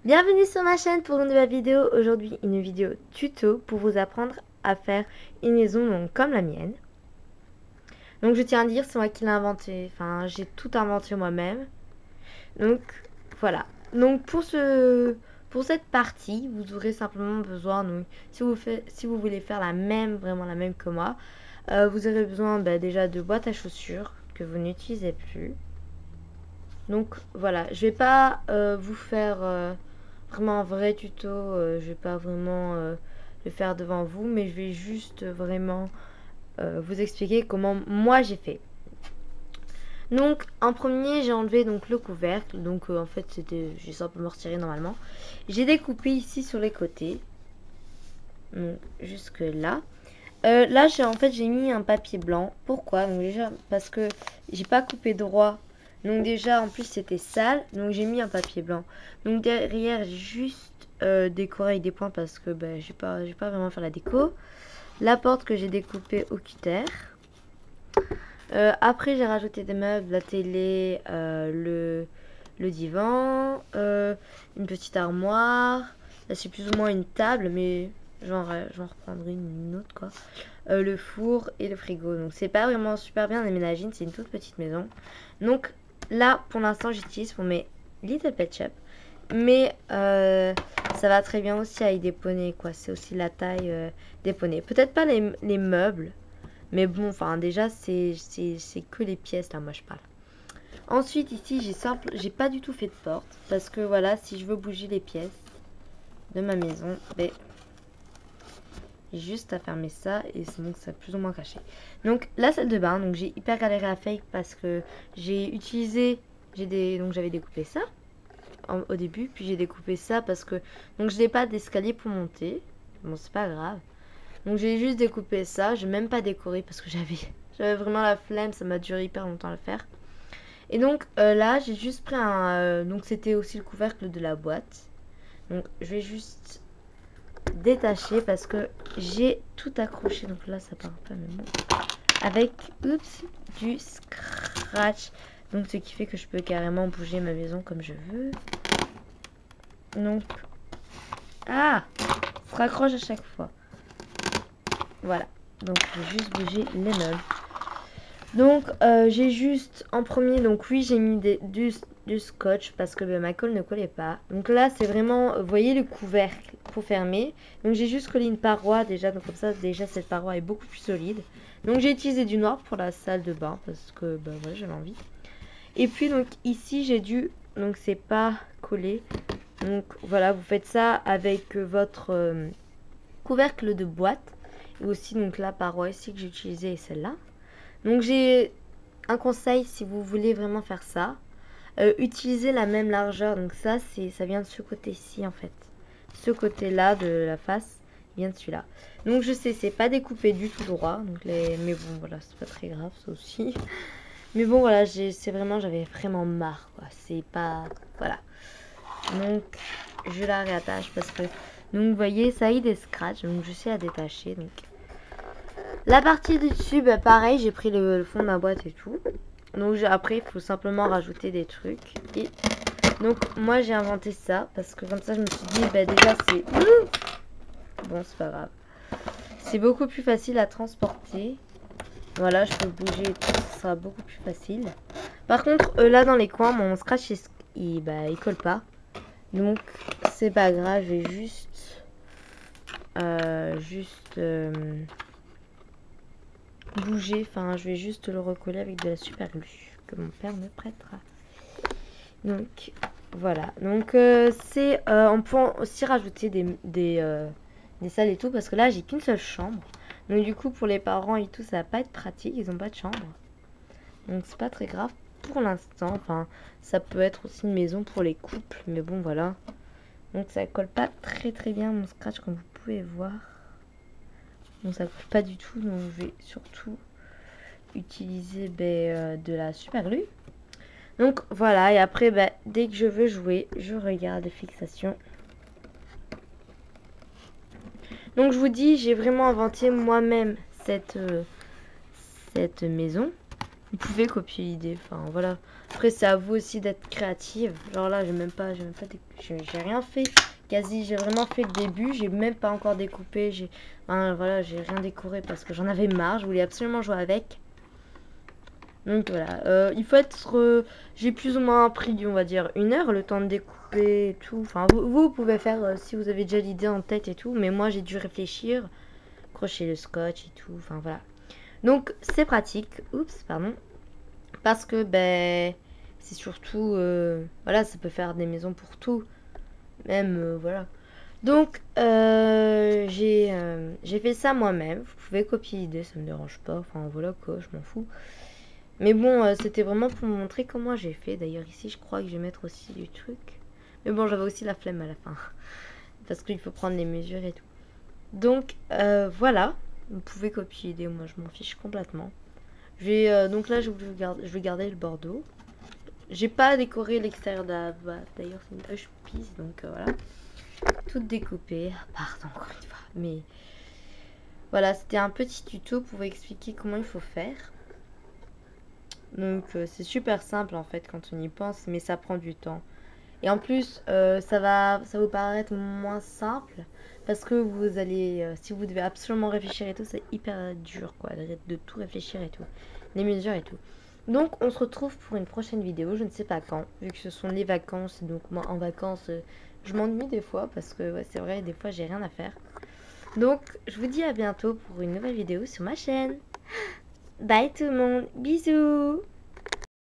Bienvenue sur ma chaîne pour une nouvelle vidéo. Aujourd'hui une vidéo tuto pour vous apprendre à faire une maison donc, comme la mienne. Donc je tiens à dire c'est moi qui l'ai inventé, enfin j'ai tout inventé moi-même. Donc voilà. Donc pour cette partie vous aurez simplement besoin, donc, si vous voulez faire vraiment la même que moi, vous aurez besoin déjà de boîtes à chaussures que vous n'utilisez plus. Donc voilà, je vais pas vous faire vraiment un vrai tuto, je vais pas vraiment le faire devant vous, mais je vais juste vraiment vous expliquer comment moi j'ai fait. Donc en premier j'ai enlevé donc le couvercle, donc en fait j'ai simplement retiré normalement. J'ai découpé ici sur les côtés, donc jusque là. Là j'ai mis un papier blanc. Pourquoi? Donc déjà parce que j'ai pas coupé droit. Donc déjà en plus c'était sale. Donc j'ai mis un papier blanc. Donc derrière j'ai juste décoré avec des points parce que j'ai pas vraiment faire la déco. La porte que j'ai découpée au cutter. Après j'ai rajouté des meubles, la télé, le divan, une petite armoire. Là c'est plus ou moins une table mais j'en reprendrai une autre quoi. Le four et le frigo. Donc c'est pas vraiment super bien aménagé, c'est une toute petite maison. Donc là pour l'instant j'utilise pour mes Little Pet Shop. Mais ça va très bien aussi avec des poneys quoi. C'est aussi la taille des poneys. Peut-être pas les meubles. Mais bon, enfin déjà c'est que les pièces là moi je parle. Ensuite ici j'ai pas du tout fait de porte. Parce que voilà, si je veux bouger les pièces de ma maison, juste à fermer ça et c'est bon que ça plus ou moins caché. Donc la salle de bain, donc j'ai hyper galéré à faire parce que j'ai utilisé, donc j'avais découpé ça au début, puis j'ai découpé ça parce que donc je n'ai pas d'escalier pour monter. Bon c'est pas grave. Donc j'ai juste découpé ça, j'ai même pas décoré parce que j'avais vraiment la flemme, ça m'a duré hyper longtemps à le faire. Et donc là j'ai juste pris donc c'était aussi le couvercle de la boîte. Donc je vais juste détaché parce que j'ai tout accroché, donc là ça part un peu mais bon, avec du scratch, donc ce qui fait que je peux carrément bouger ma maison comme je veux. Donc ça se raccroche à chaque fois. Voilà, donc je vais juste bouger les meubles. Donc j'ai juste en premier, donc oui j'ai mis du scotch parce que ma colle ne collait pas. Donc là c'est vraiment, vous voyez le couvercle pour fermer. Donc j'ai juste collé une paroi déjà, donc comme ça déjà cette paroi est beaucoup plus solide. Donc j'ai utilisé du noir pour la salle de bain parce que voilà j'avais envie. Et puis donc ici j'ai donc c'est pas collé. Donc voilà, vous faites ça avec votre couvercle de boîte. Et aussi donc la paroi ici que j'ai utilisée est celle-là. Donc j'ai un conseil si vous voulez vraiment faire ça. Utilisez la même largeur. Donc ça vient de ce côté-ci en fait. Ce côté-là de la face vient de celui-là. Donc je sais c'est pas découpé du tout droit. Donc mais bon voilà c'est pas très grave ça aussi. Mais bon voilà j'avais vraiment marre quoi. C'est pas voilà. Donc je la réattache parce que donc vous voyez ça a eu des scratchs. Donc je sais à détacher donc. La partie du dessus, pareil, j'ai pris le fond de ma boîte et tout. Donc après, il faut simplement rajouter des trucs. Et donc moi, j'ai inventé ça parce que comme ça, je me suis dit, déjà, c'est... Bon, c'est pas grave. C'est beaucoup plus facile à transporter. Voilà, je peux bouger et tout, ça sera beaucoup plus facile. Par contre, là, dans les coins, mon scratch, il colle pas. Donc, c'est pas grave, je vais juste... bouger, enfin je vais juste le recoller avec de la super glue que mon père me prêtera. Donc voilà, donc on peut aussi rajouter des salles et tout parce que là j'ai qu'une seule chambre, donc du coup pour les parents et tout ça va pas être pratique, ils ont pas de chambre, donc c'est pas très grave pour l'instant. Enfin ça peut être aussi une maison pour les couples, mais bon voilà, donc ça colle pas très bien mon scratch comme vous pouvez voir. Donc ça colle pas du tout, donc je vais surtout utiliser de la super glue. Donc voilà, et après dès que je veux jouer, je regarde les fixations. Donc je vous dis, j'ai vraiment inventé moi-même cette maison. Vous pouvez copier l'idée, enfin voilà. Après c'est à vous aussi d'être créative. Genre là j'ai rien fait. Quasi j'ai vraiment fait le début, j'ai même pas encore découpé, voilà, j'ai rien décoré parce que j'en avais marre, je voulais absolument jouer avec. Donc voilà, il faut être, j'ai plus ou moins pris on va dire 1 heure le temps de découper et tout. Enfin vous pouvez faire si vous avez déjà l'idée en tête et tout, mais moi j'ai dû réfléchir, crocher le scotch et tout, enfin voilà. Donc c'est pratique, oups pardon. Parce que ben c'est surtout voilà, ça peut faire des maisons pour tout, même voilà. Donc j'ai fait ça moi-même. Vous pouvez copier l'idée, ça me dérange pas, enfin voilà quoi, je m'en fous. Mais bon, c'était vraiment pour vous montrer comment j'ai fait. D'ailleurs ici je crois que je vais mettre aussi du truc, mais bon j'avais aussi la flemme à la fin parce qu'il faut prendre les mesures et tout. Donc voilà, vous pouvez copier l'idée, moi je m'en fiche complètement. Donc là je vais garder le bordeaux. J'ai pas décoré l'extérieur de la boîte. D'ailleurs c'est une hush piece, donc voilà. Tout découpé. Pardon encore une fois. Mais voilà, c'était un petit tuto pour vous expliquer comment il faut faire. Donc c'est super simple en fait quand on y pense, mais ça prend du temps. Et en plus, ça va vous paraître moins simple parce que vous allez, si vous devez absolument réfléchir et tout, c'est hyper dur quoi, de tout réfléchir et tout, les mesures et tout. Donc on se retrouve pour une prochaine vidéo, je ne sais pas quand, vu que ce sont les vacances. Donc moi en vacances, je m'ennuie des fois parce que ouais, c'est vrai, des fois j'ai rien à faire. Donc je vous dis à bientôt pour une nouvelle vidéo sur ma chaîne. Bye tout le monde, bisous.